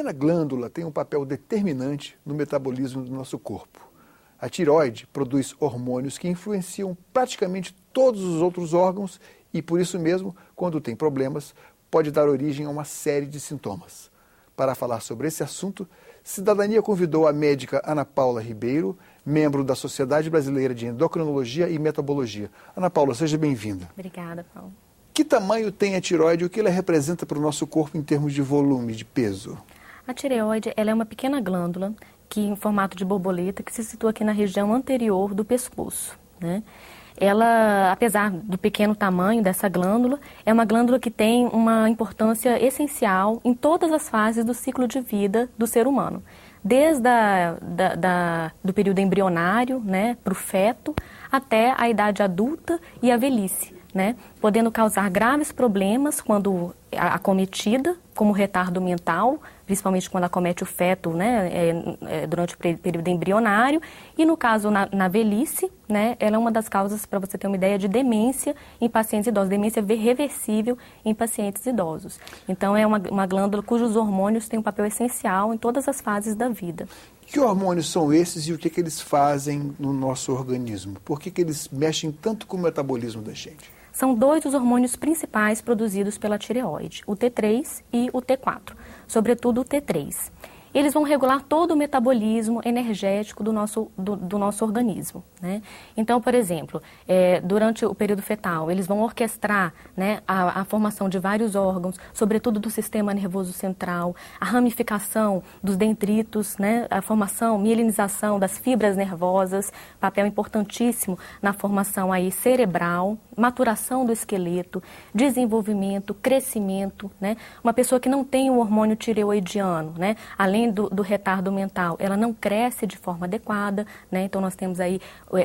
pequena glândula tem um papel determinante no metabolismo do nosso corpo. A tireoide produz hormônios que influenciam praticamente todos os outros órgãos e, por isso mesmo, quando tem problemas, pode dar origem a uma série de sintomas. Para falar sobre esse assunto, Cidadania convidou a médica Ana Paula Ribeiro, membro da Sociedade Brasileira de Endocrinologia e Metabologia. Ana Paula, seja bem-vinda. Obrigada, Paulo. Que tamanho tem a tireoide e o que ela representa para o nosso corpo em termos de volume, de peso? A tireoide, ela é uma pequena glândula que, em formato de borboleta, que se situa aqui na região anterior do pescoço, né? Ela, apesar do pequeno tamanho dessa glândula, é uma glândula que tem uma importância essencial em todas as fases do ciclo de vida do ser humano. Desde do período embrionário, né, para o feto, até a idade adulta e a velhice, né, podendo causar graves problemas quando acometida, como retardo mental, principalmente quando acomete o feto, né, durante o período embrionário, e no caso na velhice, né, ela é uma das causas, para você ter uma ideia, de demência em pacientes idosos, demência reversível em pacientes idosos. Então é uma glândula cujos hormônios têm um papel essencial em todas as fases da vida. Que hormônios são esses e o que eles fazem no nosso organismo? Por que eles mexem tanto com o metabolismo da gente? São dois os hormônios principais produzidos pela tireoide, o T3 e o T4, sobretudo o T3. Eles vão regular todo o metabolismo energético do nosso organismo, né? Então, por exemplo, durante o período fetal, eles vão orquestrar, né, a formação de vários órgãos, sobretudo do sistema nervoso central, a ramificação dos dendritos, né, a formação, mielinização das fibras nervosas, papel importantíssimo na formação aí cerebral, maturação do esqueleto, desenvolvimento, crescimento, né? Uma pessoa que não tem o hormônio tireoidiano, né, além do retardo mental, ela não cresce de forma adequada, né? Então nós temos aí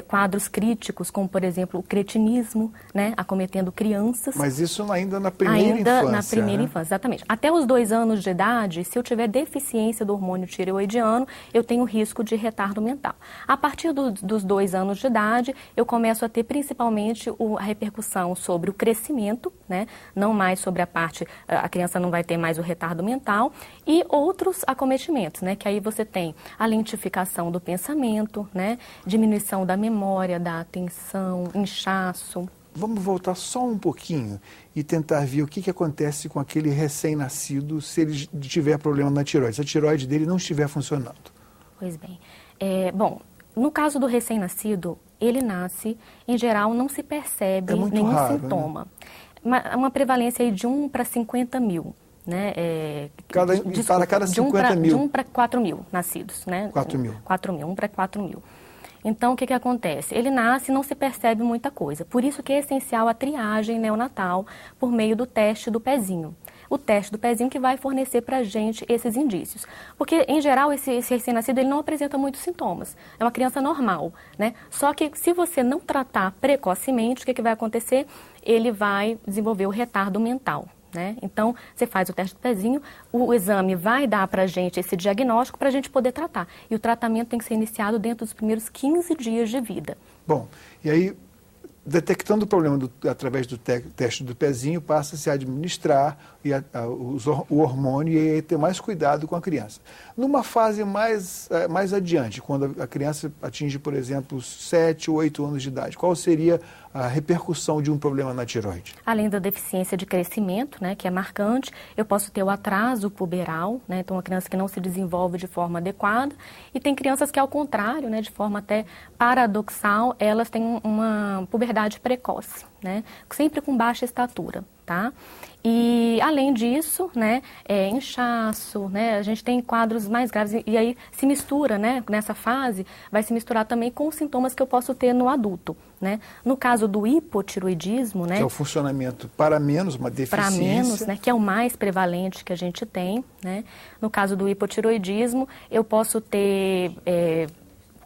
quadros críticos, como por exemplo o cretinismo, né, acometendo crianças. Mas isso ainda na primeira infância, na primeira né? infância, exatamente. Até os 2 anos de idade, se eu tiver deficiência do hormônio tireoidiano, eu tenho risco de retardo mental. A partir dos 2 anos de idade, eu começo a ter principalmente a repercussão sobre o crescimento, né? Não mais sobre a criança não vai ter mais o retardo mental, e outros acometimentos, né? Que aí você tem a lentificação do pensamento, né? Diminuição da memória, da atenção, inchaço. Vamos voltar só um pouquinho e tentar ver o que acontece com aquele recém-nascido se ele tiver problema na tireoide, se a tireoide dele não estiver funcionando. Pois bem. Bom, no caso do recém-nascido, ele nasce, em geral, não se percebe nenhum raro, sintoma. Né? Uma prevalência aí de 1 para 50 mil. Né? Para cada 50 mil. De 1 para 4 mil nascidos. Né? 4 mil. 4 mil, 1 para 4 mil. Então, o que acontece? Ele nasce e não se percebe muita coisa. Por isso que é essencial a triagem neonatal por meio do teste do pezinho. O teste do pezinho que vai fornecer para a gente esses indícios. Porque, em geral, esse recém-nascido ele não apresenta muitos sintomas. É uma criança normal, né? Só que, se você não tratar precocemente, o que vai acontecer? Ele vai desenvolver o retardo mental. Né? Então, você faz o teste do pezinho, o exame vai dar para a gente esse diagnóstico para a gente poder tratar. E o tratamento tem que ser iniciado dentro dos primeiros 15 dias de vida. Bom, e aí, detectando o problema através do teste do pezinho, passa-se a administrar o hormônio e ter mais cuidado com a criança. Numa fase mais adiante, quando a criança atinge, por exemplo, 7 ou 8 anos de idade, qual seria a repercussão de um problema na tireoide? Além da deficiência de crescimento, né, que é marcante, eu posso ter o atraso puberal, né, então uma criança que não se desenvolve de forma adequada, e tem crianças que, ao contrário, né, de forma até paradoxal, elas têm uma puberdade precoce, né, sempre com baixa estatura, tá? E, além disso, né, inchaço, né, a gente tem quadros mais graves e aí se mistura, né, nessa fase, vai se misturar também com os sintomas que eu posso ter no adulto, né. No caso do hipotiroidismo, né. Que é o funcionamento para menos, uma deficiência. Para menos, né, que é o mais prevalente que a gente tem, né. No caso do hipotiroidismo, eu posso ter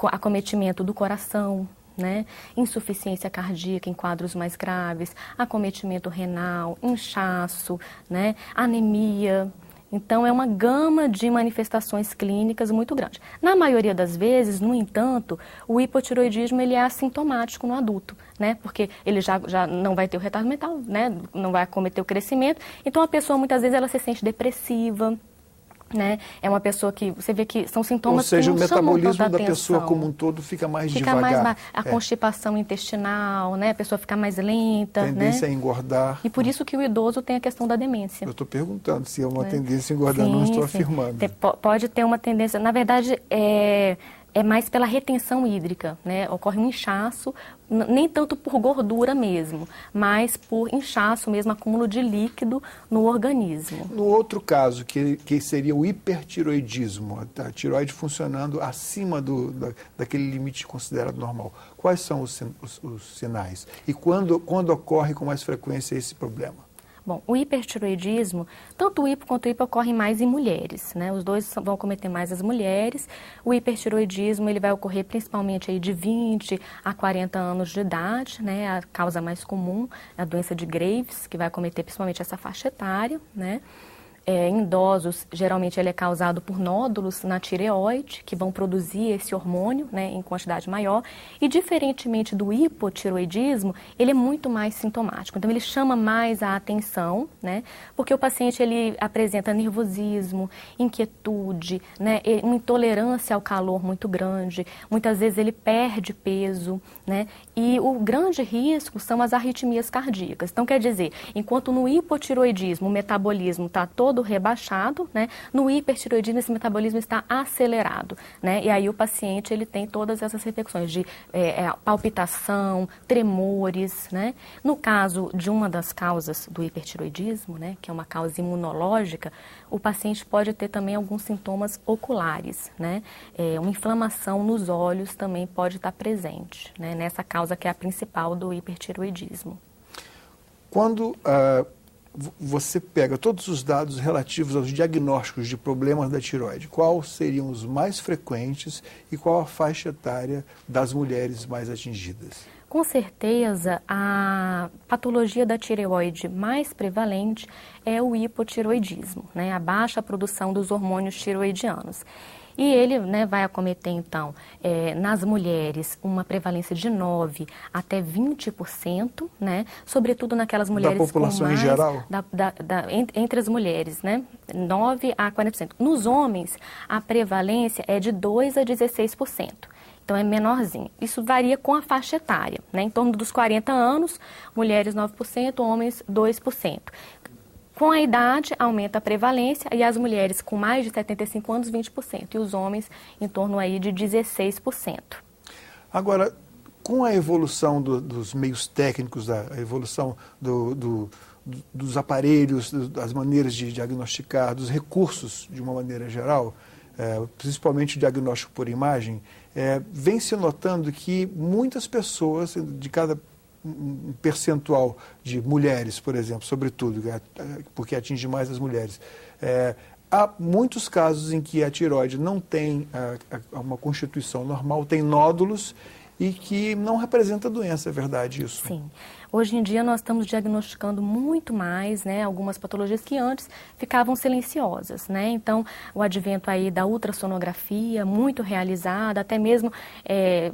acometimento do coração, né? Insuficiência cardíaca em quadros mais graves, acometimento renal, inchaço, né? Anemia. Então, é uma gama de manifestações clínicas muito grande. Na maioria das vezes, no entanto, o hipotiroidismo ele é assintomático no adulto, né? Porque ele já não vai ter o retardo mental, né? Não vai acometer o crescimento. Então, a pessoa, muitas vezes, ela se sente depressiva, né? É uma pessoa que você vê que são sintomas Ou seja, que não o metabolismo chamam tanta da pessoa atenção. como um todo fica mais Fica devagar. a constipação intestinal, né? A pessoa fica mais lenta, Tendência né? a engordar. E por isso que o idoso tem a questão da demência. Eu estou perguntando se é uma Né? tendência a engordar, Sim, não estou sim. afirmando. Pode ter uma tendência, na verdade, é mais pela retenção hídrica, né? Ocorre um inchaço, nem tanto por gordura mesmo, mas por inchaço mesmo, acúmulo de líquido no organismo. No outro caso, que seria o hipertiroidismo, a tiroide funcionando acima daquele limite considerado normal, quais são os sinais? E quando ocorre com mais frequência esse problema? Bom, o hipertiroidismo, tanto o hipo quanto o hipo ocorrem mais em mulheres, né? Os dois vão cometer mais as mulheres. O hipertiroidismo, ele vai ocorrer principalmente aí de 20 a 40 anos de idade, né? A causa mais comum é a doença de Graves, que vai acometer principalmente essa faixa etária, né? Em idosos, geralmente ele é causado por nódulos na tireoide, que vão produzir esse hormônio, né, em quantidade maior. E diferentemente do hipotiroidismo, ele é muito mais sintomático. Então ele chama mais a atenção, né, porque o paciente ele apresenta nervosismo, inquietude, né, uma intolerância ao calor muito grande. Muitas vezes ele perde peso, né, e o grande risco são as arritmias cardíacas. Então quer dizer, enquanto no hipotiroidismo o metabolismo está todo rebaixado, né? No hipertiroidismo esse metabolismo está acelerado, né? E aí o paciente ele tem todas essas repercussões de palpitação, tremores, né? No caso de uma das causas do hipertiroidismo, né, que é uma causa imunológica, o paciente pode ter também alguns sintomas oculares, né? Uma inflamação nos olhos também pode estar presente, né? Nessa causa que é a principal do hipertiroidismo. Quando você pega todos os dados relativos aos diagnósticos de problemas da tireoide, quais seriam os mais frequentes e qual a faixa etária das mulheres mais atingidas? Com certeza, a patologia da tireoide mais prevalente é o hipotiroidismo, né? A baixa produção dos hormônios tiroidianos. E ele, né, vai acometer, então, nas mulheres, uma prevalência de 9% até 20%, né, sobretudo naquelas mulheres da população com mais, em geral? Entre as mulheres, né, 9% a 40%. Nos homens, a prevalência é de 2% a 16%. Então, é menorzinho. Isso varia com a faixa etária, né, em torno dos 40 anos, mulheres 9%, homens 2%. Com a idade, aumenta a prevalência e as mulheres com mais de 75 anos, 20%. E os homens, em torno aí de 16%. Agora, com a evolução dos meios técnicos, a evolução dos aparelhos, das maneiras de diagnosticar, dos recursos de uma maneira geral, principalmente o diagnóstico por imagem, vem se notando que muitas pessoas, de cada um percentual de mulheres, por exemplo, sobretudo, porque atinge mais as mulheres. Há muitos casos em que a tireoide não tem uma constituição normal, tem nódulos e que não representa doença, é verdade isso? Sim. Hoje em dia nós estamos diagnosticando muito mais, né, algumas patologias que antes ficavam silenciosas, né? Então, o advento aí da ultrassonografia, muito realizada, até mesmo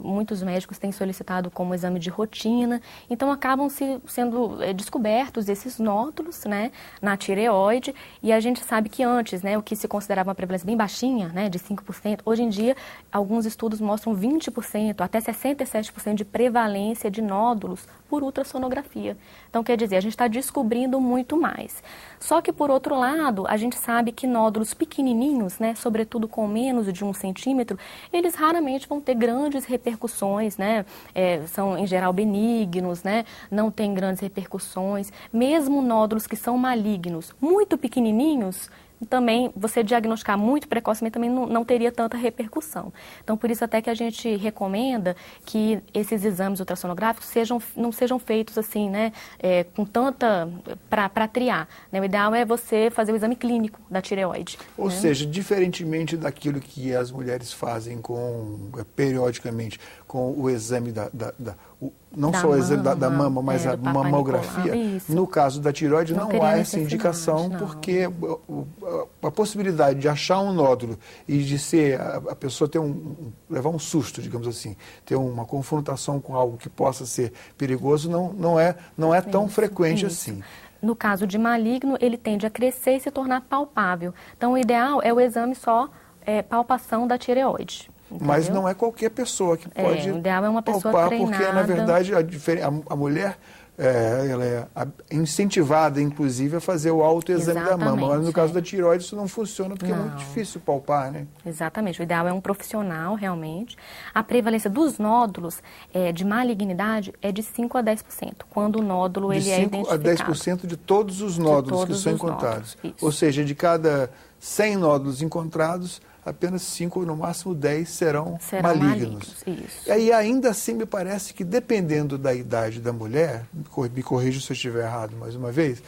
muitos médicos têm solicitado como exame de rotina. Então, acabam sendo descobertos esses nódulos, né, na tireoide. E a gente sabe que antes, né, o que se considerava uma prevalência bem baixinha, né, de 5%, hoje em dia, alguns estudos mostram 20%, até 67% de prevalência de nódulos por ultrassonografia. Então, quer dizer, a gente está descobrindo muito mais. Só que, por outro lado, a gente sabe que nódulos pequenininhos, né, sobretudo com menos de 1 centímetro, eles raramente vão ter grandes repercussões, né, são, em geral, benignos, né, não tem grandes repercussões. Mesmo nódulos que são malignos, muito pequenininhos, também, você diagnosticar muito precocemente também não teria tanta repercussão. Então, por isso até que a gente recomenda que esses exames ultrassonográficos não sejam feitos assim, né, com tanta, para triar, né? O ideal é você fazer o exame clínico da tireoide. Ou né? seja, diferentemente daquilo que as mulheres fazem periodicamente com o exame não só o exame da mama, mas a mamografia. No caso da tireoide não há essa indicação, porque a possibilidade de achar um nódulo e de ser a pessoa levar um susto, digamos assim, ter uma confrontação com algo que possa ser perigoso, não é tão frequente assim. No caso de maligno, ele tende a crescer e se tornar palpável. Então, o ideal é o exame só palpação da tireoide. Entendeu? Mas não é qualquer pessoa que pode o ideal é uma pessoa palpar, treinada. porque, na verdade, a mulher ela é incentivada, inclusive, a fazer o autoexame da mama. Mas no caso da tireoide isso não funciona, porque é muito difícil palpar, né? Exatamente. O ideal é um profissional, realmente. A prevalência dos nódulos de malignidade é de 5 a 10%, quando o nódulo ele é identificado. De 5 a 10% de todos os nódulos que são encontrados. Ou seja, de cada 100 nódulos encontrados, apenas 5 ou no máximo 10 serão malignos. Isso. E aí ainda assim me parece que dependendo da idade da mulher, me corrija se eu estiver errado mais uma vez,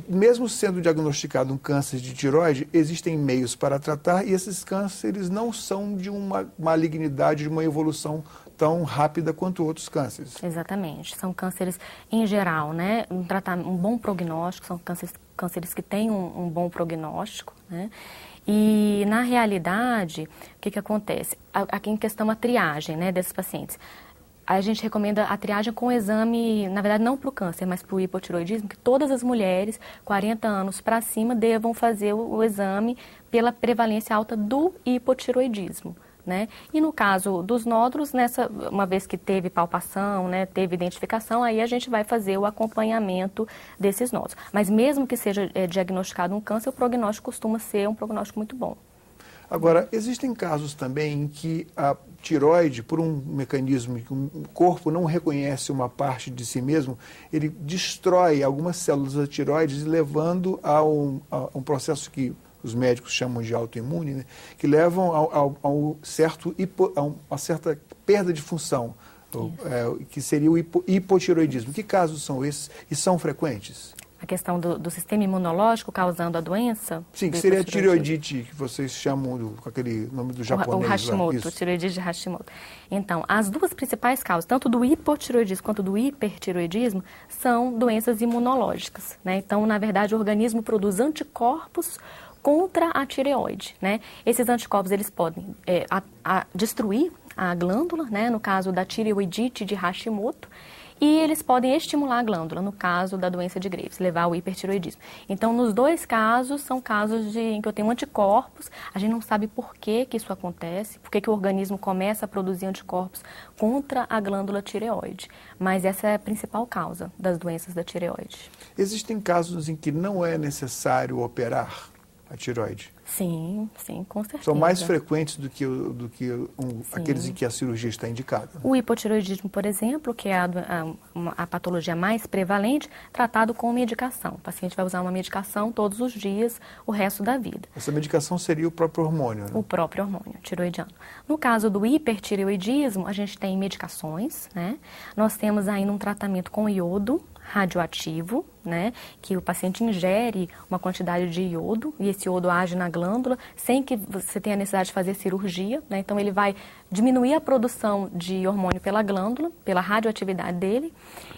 mesmo sendo diagnosticado um câncer de tireoide, existem meios para tratar e esses cânceres não são de uma malignidade, de uma evolução tão rápida quanto outros cânceres. Exatamente. São cânceres em geral, né? Um bom prognóstico, são cânceres que têm um bom prognóstico, né? E, na realidade, o que acontece? Aqui em questão a triagem, né, desses pacientes. A gente recomenda a triagem com exame, na verdade, não para o câncer, mas para o hipotireoidismo, que todas as mulheres, 40 anos para cima, devam fazer o exame pela prevalência alta do hipotireoidismo. Né? E no caso dos nódulos, uma vez que teve palpação, né, teve identificação, aí a gente vai fazer o acompanhamento desses nódulos. Mas mesmo que seja diagnosticado um câncer, o prognóstico costuma ser um prognóstico muito bom. Agora, existem casos também em que a tireoide, por um mecanismo que o corpo não reconhece uma parte de si mesmo, ele destrói algumas células da tireoide, levando a um processo que os médicos chamam de autoimune, né, que levam a uma certa perda de função, que seria o hipotireoidismo. Que casos são esses e são frequentes? A questão do sistema imunológico causando a doença? Sim, que seria a tireoidite, que vocês chamam com aquele nome do japonês. O Hashimoto, tireoidite de Hashimoto. Então, as duas principais causas, tanto do hipotireoidismo quanto do hipertireoidismo, são doenças imunológicas, né? Então, na verdade, o organismo produz anticorpos contra a tireoide, né? Esses anticorpos, eles podem destruir a glândula, né? No caso da tireoidite de Hashimoto, e eles podem estimular a glândula, no caso da doença de Graves, levar ao hipertireoidismo. Então, nos dois casos, são casos em que eu tenho anticorpos, a gente não sabe por que isso acontece, por que o organismo começa a produzir anticorpos contra a glândula tireoide, mas essa é a principal causa das doenças da tireoide. Existem casos em que não é necessário operar a tireoide? Sim, com certeza. São mais frequentes do que aqueles em que a cirurgia está indicada. O hipotireoidismo, por exemplo, que é a patologia mais prevalente, tratado com medicação. O paciente vai usar uma medicação todos os dias, o resto da vida. Essa medicação seria o próprio hormônio, né? O próprio hormônio tireoidiano. No caso do hipertireoidismo, a gente tem medicações, né? Nós temos ainda um tratamento com iodo radioativo, né, que o paciente ingere uma quantidade de iodo e esse iodo age na glândula sem que você tenha necessidade de fazer cirurgia, né? Então ele vai diminuir a produção de hormônio pela glândula, pela radioatividade dele,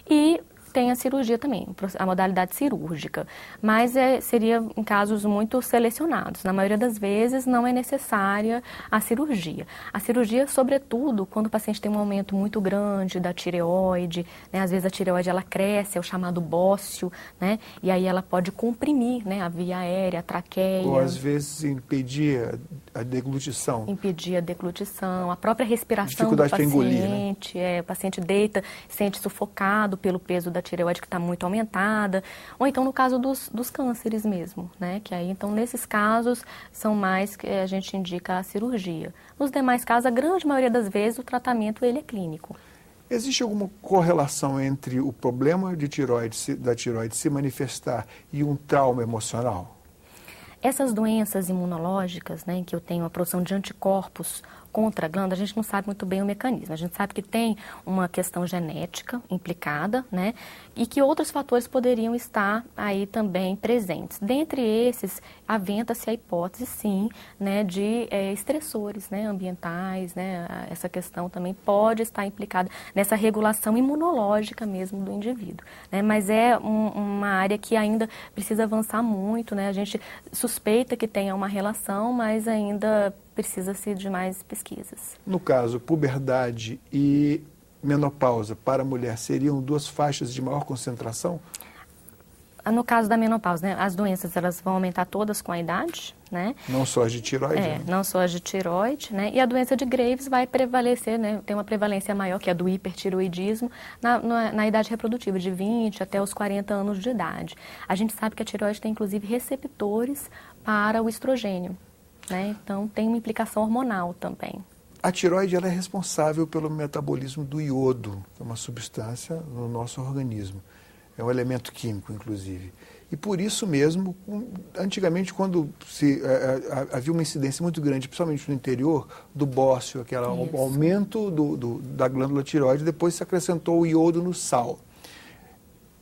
e tem a cirurgia também, a modalidade cirúrgica, mas seria em casos muito selecionados. Na maioria das vezes não é necessária a cirurgia. A cirurgia, sobretudo, quando o paciente tem um aumento muito grande da tireoide, né? Às vezes a tireoide ela cresce, é o chamado bócio, né? E aí ela pode comprimir, né, a via aérea, a traqueia. Ou às vezes impedir a deglutição. Impedir a deglutição, a própria respiração do paciente. Engolir, né? O paciente deita, sente sufocado pelo peso da tireoide que está muito aumentada, ou então no caso dos cânceres mesmo, né? Que aí, então, nesses casos, são mais que a gente indica a cirurgia. Nos demais casos, a grande maioria das vezes, o tratamento ele é clínico. Existe alguma correlação entre o problema da tireoide se manifestar e um trauma emocional? Essas doenças imunológicas, né, em que eu tenho a produção de anticorpos contra a glândula, a gente não sabe muito bem o mecanismo. A gente sabe que tem uma questão genética implicada, né, e que outros fatores poderiam estar aí também presentes. Dentre esses, aventa-se a hipótese, sim, né, de estressores, né, ambientais, né, essa questão também pode estar implicada nessa regulação imunológica mesmo do indivíduo, né, mas é uma área que ainda precisa avançar muito, né, a gente suspeita que tenha uma relação, mas ainda precisa-se de mais pesquisas. No caso, puberdade e menopausa para a mulher seriam duas faixas de maior concentração? No caso da menopausa, né, as doenças elas vão aumentar todas com a idade, né? Não só as de tireoide? Né? Não só as de tireoide, né? E a doença de Graves vai prevalecer, né? Tem uma prevalência maior, que é a do hipertireoidismo, na idade reprodutiva, de 20 até os 40 anos de idade. A gente sabe que a tireoide tem, inclusive, receptores para o estrogênio, né? Então, tem uma implicação hormonal também. A tireoide ela é responsável pelo metabolismo do iodo, que é uma substância no nosso organismo. É um elemento químico, inclusive. E por isso mesmo, antigamente, quando havia uma incidência muito grande, principalmente no interior, do bócio, aquele aumento da glândula tireoide, depois se acrescentou o iodo no sal.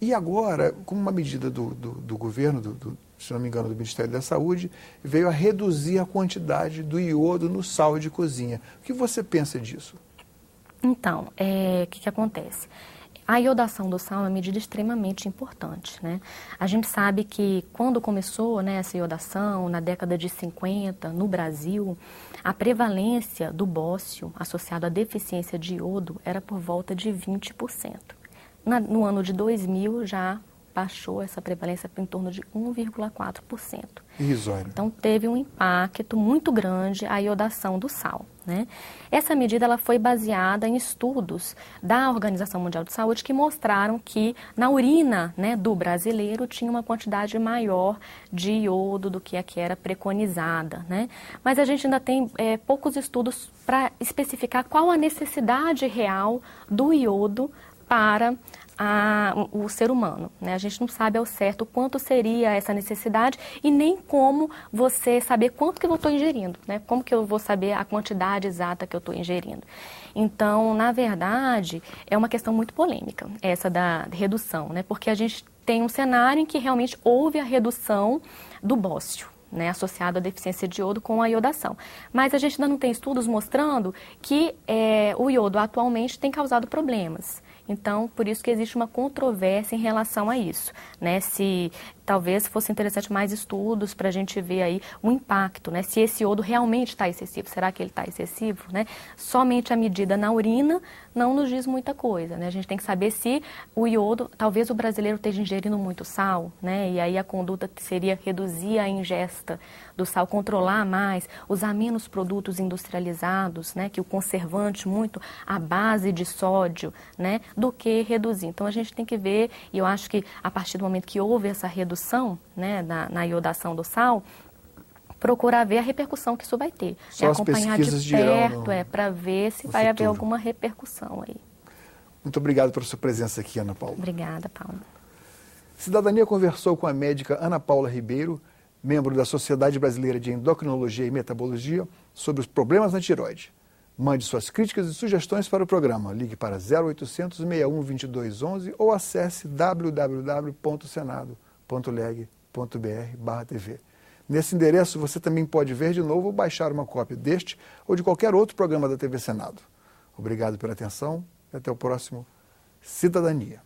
E agora, como uma medida do governo, se não me engano, do Ministério da Saúde, veio a reduzir a quantidade do iodo no sal de cozinha. O que você pensa disso? Então, o que acontece? A iodação do sal é uma medida extremamente importante, né? A gente sabe que quando começou, né, essa iodação, na década de 50, no Brasil, a prevalência do bócio associado à deficiência de iodo era por volta de 20%. No ano de 2000 já baixou essa prevalência para em torno de 1,4%. Irrisório. Então teve um impacto muito grande a iodação do sal, né? Essa medida ela foi baseada em estudos da Organização Mundial de Saúde que mostraram que na urina, né, do brasileiro tinha uma quantidade maior de iodo do que a que era preconizada, né? Mas a gente ainda tem poucos estudos para especificar qual a necessidade real do iodo para o ser humano, né? A gente não sabe ao certo quanto seria essa necessidade e nem como você saber quanto que eu estou ingerindo, né? Como que eu vou saber a quantidade exata que eu estou ingerindo. Então, na verdade, é uma questão muito polêmica, essa da redução, né? Porque a gente tem um cenário em que realmente houve a redução do bócio, né, associado à deficiência de iodo com a iodação. Mas a gente ainda não tem estudos mostrando que o iodo atualmente tem causado problemas. Então, por isso que existe uma controvérsia em relação a isso, né? Se talvez fosse interessante mais estudos para a gente ver aí o impacto, né? Se esse iodo realmente está excessivo, será que ele está excessivo, né? Somente a medida na urina não nos diz muita coisa, né? A gente tem que saber se o iodo, talvez o brasileiro esteja ingerindo muito sal, né? E aí a conduta seria reduzir a ingesta do sal, controlar mais, usar menos produtos industrializados, né? Que o conservante muito à base de sódio, né? Do que reduzir. Então a gente tem que ver, e eu acho que a partir do momento que houve essa redução, né, na iodação do sal, procurar ver a repercussão que isso vai ter. Só acompanhar de perto, para ver se vai haver alguma repercussão aí. Muito obrigado pela sua presença aqui, Ana Paula. Obrigada, Paula. Cidadania conversou com a médica Ana Paula Ribeiro, membro da Sociedade Brasileira de Endocrinologia e Metabologia, sobre os problemas na tireoide. Mande suas críticas e sugestões para o programa. Ligue para 0800 61 2211 ou acesse www.senado.leg.br/TV. Nesse endereço você também pode ver de novo ou baixar uma cópia deste ou de qualquer outro programa da TV Senado. Obrigado pela atenção e até o próximo Cidadania.